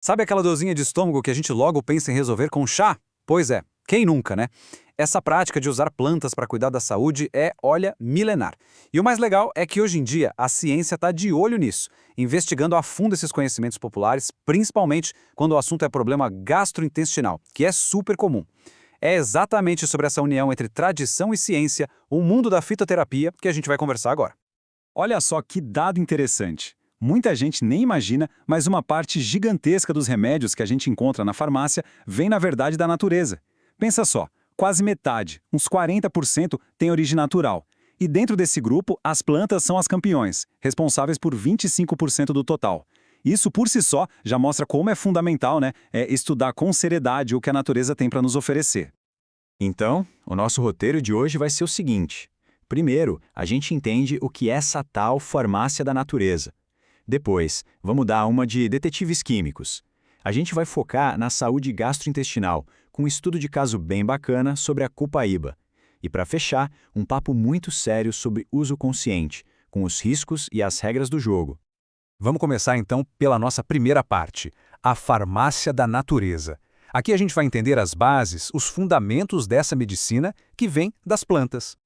Sabe aquela dorzinha de estômago que a gente logo pensa em resolver com chá? Pois é, quem nunca, né? Essa prática de usar plantas para cuidar da saúde é, olha, milenar. E o mais legal é que hoje em dia a ciência está de olho nisso, investigando a fundo esses conhecimentos populares, principalmente quando o assunto é problema gastrointestinal, que é super comum. É exatamente sobre essa união entre tradição e ciência, o mundo da fitoterapia, que a gente vai conversar agora. Olha só que dado interessante. Muita gente nem imagina, mas uma parte gigantesca dos remédios que a gente encontra na farmácia vem, na verdade, da natureza. Pensa só, quase metade, uns 40%, tem origem natural. E dentro desse grupo, as plantas são as campeões, responsáveis por 25% do total. Isso por si só já mostra como é fundamental, né, estudar com seriedade o que a natureza tem para nos oferecer. Então, o nosso roteiro de hoje vai ser o seguinte. Primeiro, a gente entende o que é essa tal farmácia da natureza. Depois, vamos dar uma de detetives químicos. A gente vai focar na saúde gastrointestinal, com um estudo de caso bem bacana sobre a copaíba. E para fechar, um papo muito sério sobre uso consciente, com os riscos e as regras do jogo. Vamos começar então pela nossa primeira parte, a farmácia da natureza. Aqui a gente vai entender as bases, os fundamentos dessa medicina que vem das plantas.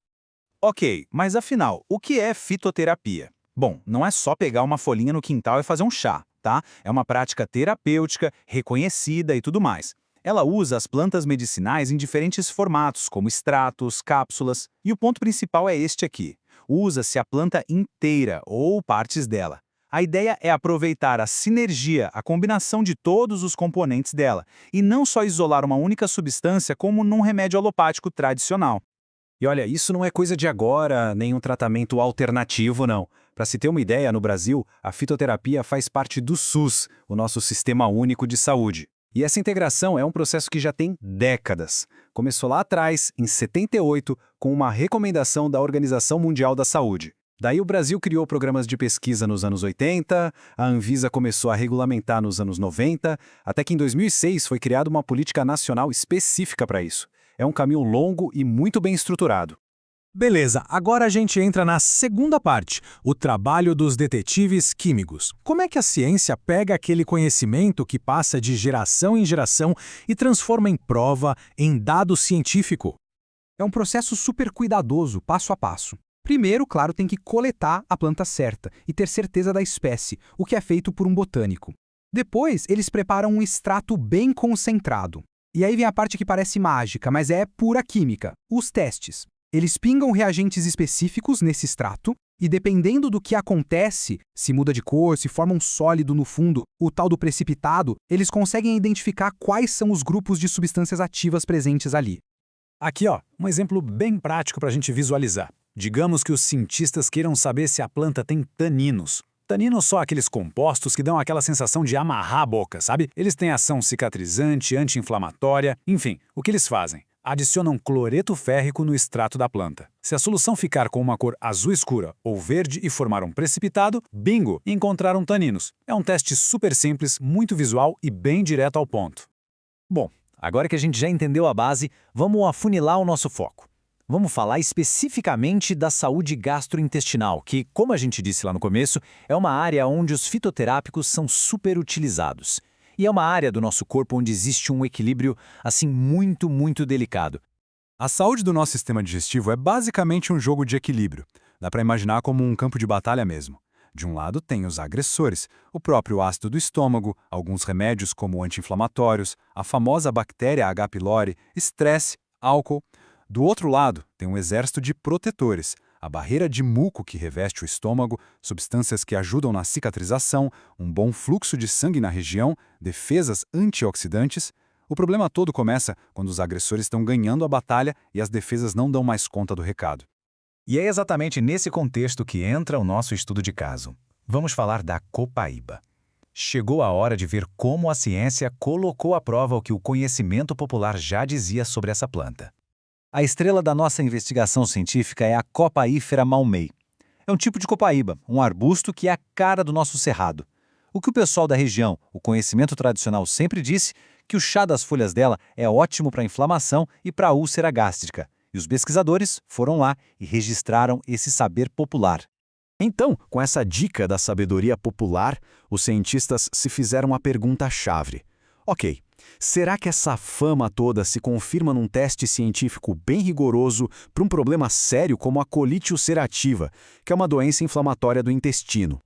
Ok, mas afinal, o que é fitoterapia? Bom, não é só pegar uma folhinha no quintal e fazer um chá, tá? É uma prática terapêutica, reconhecida e tudo mais. Ela usa as plantas medicinais em diferentes formatos, como extratos, cápsulas, e o ponto principal é este aqui. Usa-se a planta inteira ou partes dela. A ideia é aproveitar a sinergia, a combinação de todos os componentes dela, e não só isolar uma única substância como num remédio alopático tradicional. E olha, isso não é coisa de agora, nem um tratamento alternativo, não. Para se ter uma ideia, no Brasil, a fitoterapia faz parte do SUS, o nosso Sistema Único de Saúde. E essa integração é um processo que já tem décadas. Começou lá atrás, em 78, com uma recomendação da Organização Mundial da Saúde. Daí o Brasil criou programas de pesquisa nos anos 80, a Anvisa começou a regulamentar nos anos 90, até que em 2006 foi criada uma política nacional específica para isso. É um caminho longo e muito bem estruturado. Beleza, agora a gente entra na segunda parte, o trabalho dos detetives químicos. Como é que a ciência pega aquele conhecimento que passa de geração em geração e transforma em prova, em dado científico? É um processo super cuidadoso, passo a passo. Primeiro, claro, tem que coletar a planta certa e ter certeza da espécie, o que é feito por um botânico. Depois, eles preparam um extrato bem concentrado. E aí vem a parte que parece mágica, mas é pura química, os testes. Eles pingam reagentes específicos nesse extrato e, dependendo do que acontece, se muda de cor, se forma um sólido no fundo, o tal do precipitado, eles conseguem identificar quais são os grupos de substâncias ativas presentes ali. Aqui, ó, um exemplo bem prático para a gente visualizar. Digamos que os cientistas queiram saber se a planta tem taninos. Taninos são aqueles compostos que dão aquela sensação de amarrar a boca, sabe? Eles têm ação cicatrizante, anti-inflamatória, enfim, o que eles fazem? Adicionam cloreto férrico no extrato da planta. Se a solução ficar com uma cor azul escura ou verde e formar um precipitado, bingo, encontraram taninos. É um teste super simples, muito visual e bem direto ao ponto. Bom, agora que a gente já entendeu a base, vamos afunilar o nosso foco. Vamos falar especificamente da saúde gastrointestinal, que, como a gente disse lá no começo, é uma área onde os fitoterápicos são super utilizados. E é uma área do nosso corpo onde existe um equilíbrio, assim, muito delicado. A saúde do nosso sistema digestivo é basicamente um jogo de equilíbrio. Dá para imaginar como um campo de batalha mesmo. De um lado tem os agressores, o próprio ácido do estômago, alguns remédios como anti-inflamatórios, a famosa bactéria H. pylori, estresse, álcool. Do outro lado, tem um exército de protetores, a barreira de muco que reveste o estômago, substâncias que ajudam na cicatrização, um bom fluxo de sangue na região, defesas antioxidantes. O problema todo começa quando os agressores estão ganhando a batalha e as defesas não dão mais conta do recado. E é exatamente nesse contexto que entra o nosso estudo de caso. Vamos falar da copaíba. Chegou a hora de ver como a ciência colocou à prova o que o conhecimento popular já dizia sobre essa planta. A estrela da nossa investigação científica é a Copaífera malmei. É um tipo de copaíba, um arbusto que é a cara do nosso cerrado. O que o pessoal da região, o conhecimento tradicional sempre disse, que o chá das folhas dela é ótimo para inflamação e para úlcera gástrica. E os pesquisadores foram lá e registraram esse saber popular. Então, com essa dica da sabedoria popular, os cientistas se fizeram a pergunta-chave. Ok, será que essa fama toda se confirma num teste científico bem rigoroso para um problema sério como a colite ulcerativa, que é uma doença inflamatória do intestino?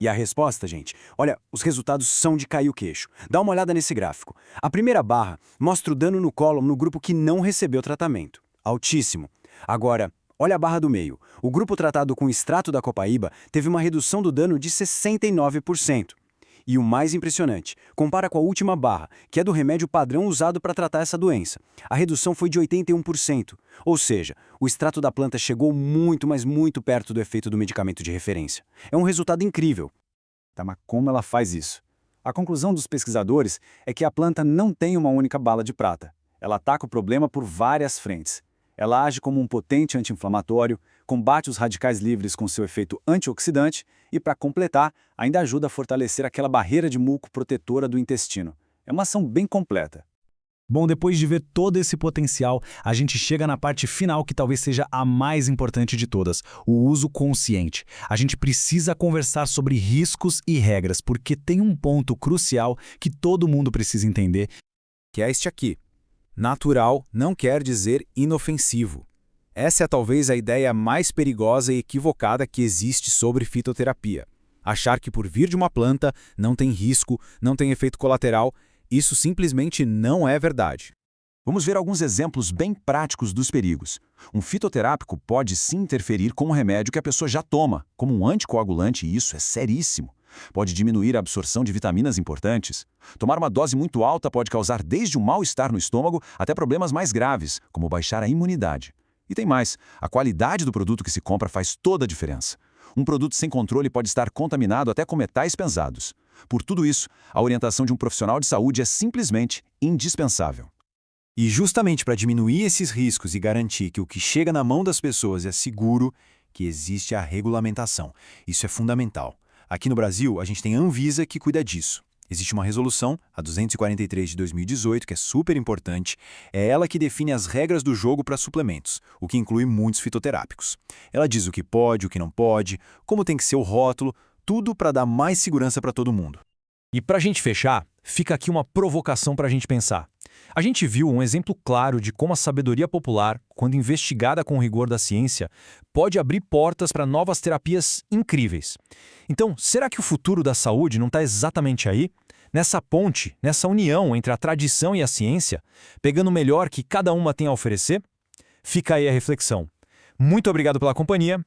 E a resposta, gente? Olha, os resultados são de cair o queixo. Dá uma olhada nesse gráfico. A primeira barra mostra o dano no cólon no grupo que não recebeu tratamento. Altíssimo. Agora, olha a barra do meio. O grupo tratado com extrato da copaíba teve uma redução do dano de 69%. E o mais impressionante, compara com a última barra, que é do remédio padrão usado para tratar essa doença. A redução foi de 81%. Ou seja, o extrato da planta chegou muito, mas muito perto do efeito do medicamento de referência. É um resultado incrível. Tá, mas como ela faz isso? A conclusão dos pesquisadores é que a planta não tem uma única bala de prata. Ela ataca o problema por várias frentes. Ela age como um potente anti-inflamatório, combate os radicais livres com seu efeito antioxidante e, para completar, ainda ajuda a fortalecer aquela barreira de muco protetora do intestino. É uma ação bem completa. Bom, depois de ver todo esse potencial, a gente chega na parte final que talvez seja a mais importante de todas, o uso consciente. A gente precisa conversar sobre riscos e regras, porque tem um ponto crucial que todo mundo precisa entender, Que é este aqui. Natural não quer dizer inofensivo. Essa é talvez a ideia mais perigosa e equivocada que existe sobre fitoterapia. Achar que por vir de uma planta não tem risco, não tem efeito colateral, isso simplesmente não é verdade. Vamos ver alguns exemplos bem práticos dos perigos. Um fitoterápico pode sim interferir com um remédio que a pessoa já toma, como um anticoagulante, e isso é seríssimo. Pode diminuir a absorção de vitaminas importantes. Tomar uma dose muito alta pode causar desde um mal-estar no estômago até problemas mais graves, como baixar a imunidade. E tem mais, a qualidade do produto que se compra faz toda a diferença. Um produto sem controle pode estar contaminado até com metais pesados. Por tudo isso, a orientação de um profissional de saúde é simplesmente indispensável. E justamente para diminuir esses riscos e garantir que o que chega na mão das pessoas é seguro, que existe a regulamentação. Isso é fundamental. Aqui no Brasil, a gente tem a Anvisa que cuida disso. Existe uma resolução, a 243 de 2018, que é super importante. É ela que define as regras do jogo para suplementos, o que inclui muitos fitoterápicos. Ela diz o que pode, o que não pode, como tem que ser o rótulo, tudo para dar mais segurança para todo mundo. E para a gente fechar, fica aqui uma provocação para a gente pensar. A gente viu um exemplo claro de como a sabedoria popular, quando investigada com o rigor da ciência, pode abrir portas para novas terapias incríveis. Então, será que o futuro da saúde não está exatamente aí? Nessa ponte, nessa união entre a tradição e a ciência, pegando o melhor que cada uma tem a oferecer? Fica aí a reflexão. Muito obrigado pela companhia